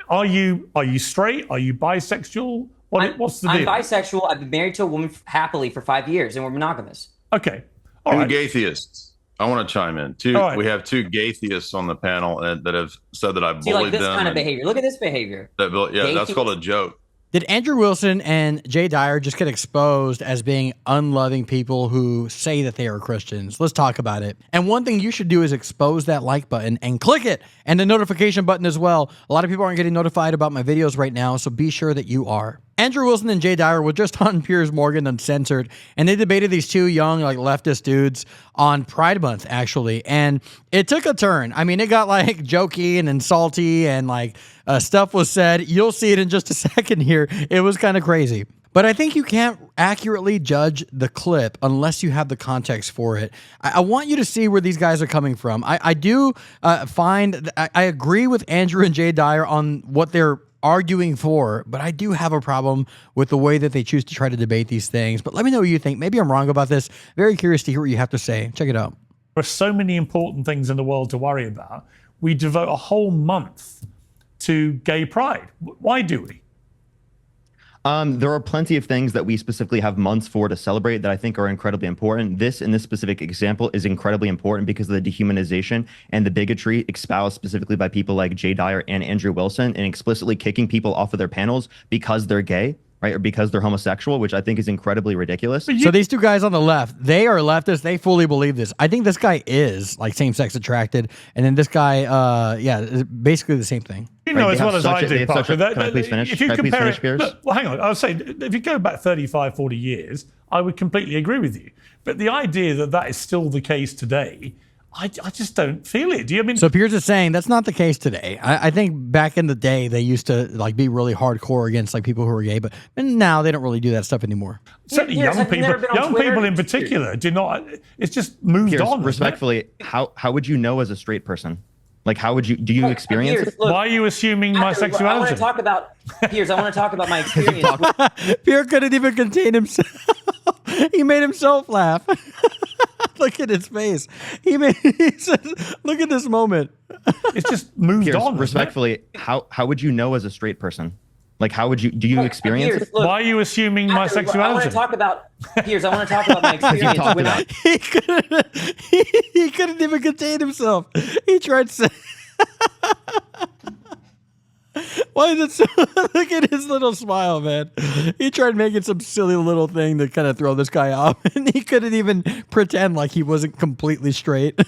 Are you straight? Are you bisexual? What's the deal? I'm bisexual. I've been married to a woman happily for 5 years, and we're monogamous. Okay. All Two right. gaytheists. I want to chime in. Right. We have two gaytheists on the panel that have said that I bullied them. See, like this kind of behavior. Look at this behavior. That's called a joke. Did Andrew Wilson and Jay Dyer just get exposed as being unloving people who say that they are Christians? Let's talk about it. And one thing you should do is expose that like button and click it, and the notification button as well. A lot of people aren't getting notified about my videos right now, so be sure that you are. Andrew Wilson and Jay Dyer were just on Piers Morgan Uncensored, and they debated these two young, like, leftist dudes on Pride Month, actually. And it took a turn. I mean, it got, like, jokey and insulty, and, like, stuff was said. You'll see it in just a second here. It was kind of crazy. But I think you can't accurately judge the clip unless you have the context for it. I want you to see where these guys are coming from. I do find I agree with Andrew and Jay Dyer on what they're arguing for, but I do have a problem with the way that they choose to try to debate these things. But let me know what you think. Maybe I'm wrong about this. Very curious to hear what you have to say. Check it out. There are so many important things in the world to worry about. We devote a whole month to gay pride. Why do we? There are plenty of things that we specifically have months for to celebrate that I think are incredibly important. This, in this specific example, is incredibly important because of the dehumanization and the bigotry espoused specifically by people like Jay Dyer and Andrew Wilson, and explicitly kicking people off of their panels because they're gay, right, or because they're homosexual, which I think is incredibly ridiculous. So these two guys on the left, they are leftists. They fully believe this. I think this guy is, like, same-sex attracted, and then this guy, basically the same thing. You know, as well as I do, Parker. Can I please finish? If you compare it, Piers? look, well, hang on. I would say if you go back 35, 40 years, I would completely agree with you. But the idea that that is still the case today, I just don't feel it. Do you? I mean, so Piers is saying that's not the case today. I think back in the day they used to, like, be really hardcore against, like, people who are gay, but now they don't really do that stuff anymore. Certainly Piers, young people in particular do not. It's just moved Piers, on. respectfully, how would you know as a straight person? Like, how would you, do you experience Piers, it? look, why are you assuming my sexuality? I want to talk about, Piers, I want to talk about my experience. Piers couldn't even contain himself. He made himself laugh. Look at his face. He said, look at this moment. It's just moved Piers, on. respectfully, how would you know as a straight person? Like, how would you, do you experience Piers, it? look, Why are you assuming my sexuality? I want to talk about, Piers, I want to talk about my experience. He couldn't even contain himself. He tried to say, why is it so? Look at his little smile, man. He tried making some silly little thing to kind of throw this guy off, and he couldn't even pretend like he wasn't completely straight.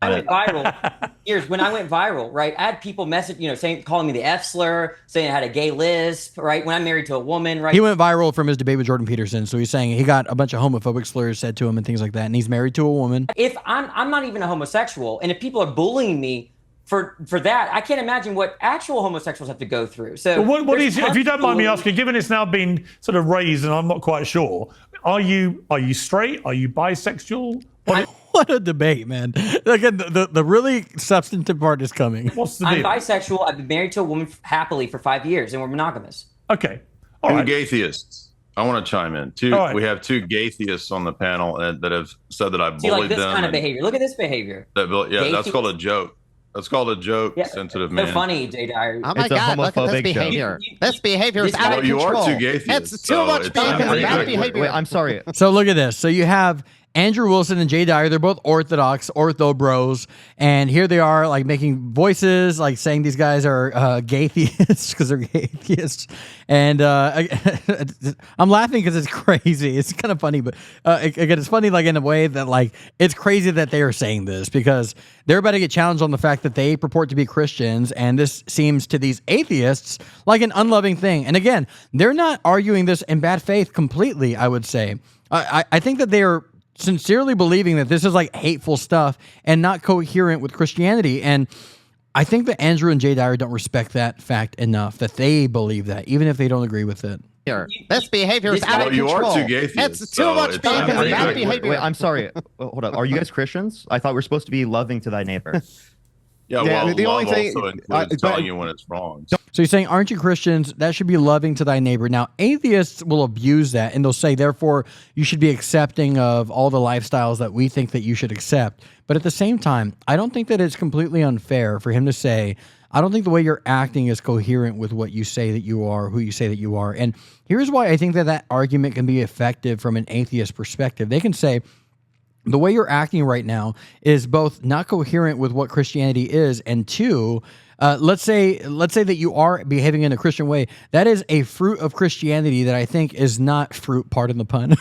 I went viral. Piers, when I went viral, right, I had people calling me the F slur, saying I had a gay lisp, right? When I'm married to a woman, right? He went viral from his debate with Jordan Peterson, so he's saying he got a bunch of homophobic slurs said to him and things like that, and he's married to a woman. If I'm not even a homosexual, and if people are bullying me for that, I can't imagine what actual homosexuals have to go through. So what is, if you don't mind me asking, given it's now been sort of raised and I'm not quite sure, are you straight? Are you bisexual? What a debate, man. Again, the really substantive part is coming. What's the I'm deal? bisexual. I've been married to a woman happily for 5 years, and we're monogamous. Okay. All right. Two gaytheists. I want to chime in. Right. We have two gaytheists on the panel that have said that I bullied See, like this them. kind of behavior. Look at this behavior. That's called a joke. That's called a joke, sensitive man. So funny, Jay Dyer. Oh my It's a God! Look at this homophobic joke. behavior. This behavior is out of You control. are two gaytheists. It's too much bad behavior. Wait, I'm sorry. So look at this. So you have Andrew Wilson and Jay Dyer. They're both Orthodox, ortho bros. And here they are, like, making voices, like saying these guys are gay theists because they're gay theists. And I'm laughing because it's crazy. It's kind of funny. But again, it's funny, like, in a way that, like, it's crazy that they are saying this because they're about to get challenged on the fact that they purport to be Christians. And this seems to these atheists like an unloving thing. And again, they're not arguing this in bad faith completely, I would say. I think that they are sincerely believing that this is, like, hateful stuff and not coherent with Christianity. And I think that Andrew and Jay Dyer don't respect that fact enough, that they believe that, even if they don't agree with it. This behavior is out of You control. are two gaytheists. It's too much bad behavior. Wait, I'm sorry. Hold up. Are you guys Christians? I thought we're supposed to be loving to thy neighbor. Yeah, Yeah, well, the love only thing- also includes telling you when it's wrong. So you're saying, aren't you Christians? That should be loving to thy neighbor. Now, atheists will abuse that, and they'll say, therefore, you should be accepting of all the lifestyles that we think that you should accept. But at the same time, I don't think that it's completely unfair for him to say, I don't think the way you're acting is coherent with what you say that you are, who you say that you are. And here's why I think that argument can be effective from an atheist perspective. They can say, the way you're acting right now is both not coherent with what Christianity is, and two, let's say that you are behaving in a Christian way. That is a fruit of Christianity that I think is not fruit, pardon the pun.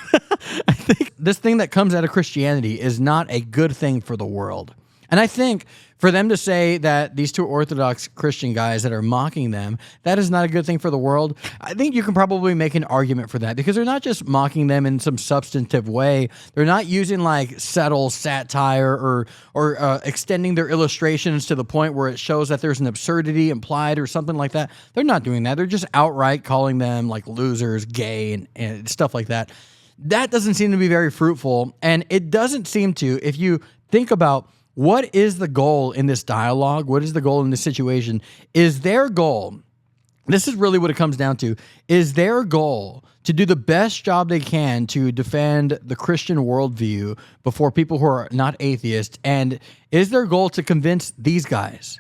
I think this thing that comes out of Christianity is not a good thing for the world. And I think for them to say that these two Orthodox Christian guys that are mocking them, that is not a good thing for the world, I think you can probably make an argument for that, because they're not just mocking them in some substantive way. They're not using like subtle satire or extending their illustrations to the point where it shows that there's an absurdity implied or something like that. They're not doing that. They're just outright calling them like losers, gay, and stuff like that. That doesn't seem to be very fruitful, and it doesn't seem to, if you think about what is the goal in this dialogue? What is the goal in this situation? Is their goal, this is really what it comes down to, is their goal to do the best job they can to defend the Christian worldview before people who are not atheists? And is their goal to convince these guys?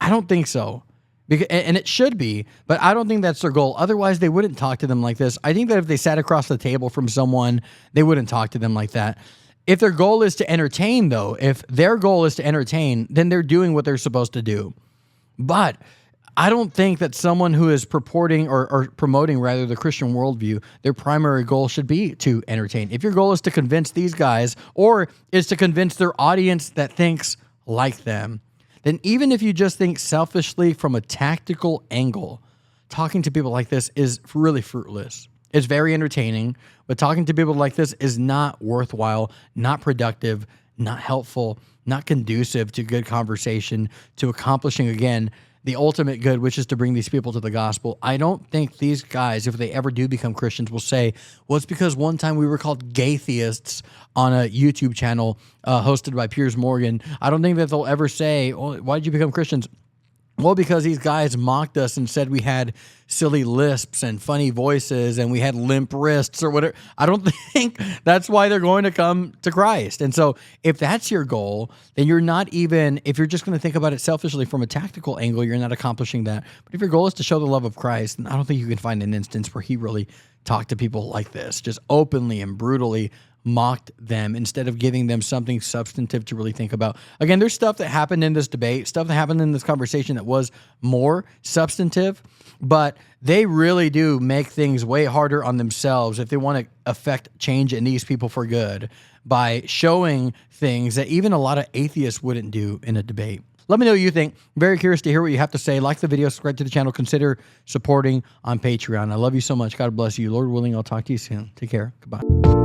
I don't think so. And it should be, but I don't think that's their goal. Otherwise, they wouldn't talk to them like this. I think that if they sat across the table from someone, they wouldn't talk to them like that. If their goal is to entertain, though, if their goal is to entertain, then they're doing what they're supposed to do. But I don't think that someone who is purporting or promoting, rather, the Christian worldview, their primary goal should be to entertain. If your goal is to convince these guys, or is to convince their audience that thinks like them, then even if you just think selfishly from a tactical angle, talking to people like this is really fruitless. It's very entertaining, but talking to people like this is not worthwhile, not productive, not helpful, not conducive to good conversation, to accomplishing, again, the ultimate good, which is to bring these people to the gospel. I don't think these guys, if they ever do become Christians, will say, well, it's because one time we were called gaytheists on a YouTube channel hosted by Piers Morgan. I don't think that they'll ever say, oh, why did you become Christians? Well, because these guys mocked us and said we had silly lisps and funny voices and we had limp wrists or whatever. I don't think that's why they're going to come to Christ. And so if that's your goal, then you're not even, if you're just going to think about it selfishly from a tactical angle, you're not accomplishing that. But if your goal is to show the love of Christ, then I don't think you can find an instance where he really talked to people like this, just openly and brutally mocked them instead of giving them something substantive to really think about. Again, there's stuff that happened in this debate, stuff that happened in this conversation that was more substantive, but they really do make things way harder on themselves if they want to affect change in these people for good by showing things that even a lot of atheists wouldn't do in a debate. Let me know what you think. Very curious to hear what you have to say. Like the video, subscribe to the channel, consider supporting on Patreon. I love you so much. God bless you. Lord willing, I'll talk to you soon. Take care. Goodbye.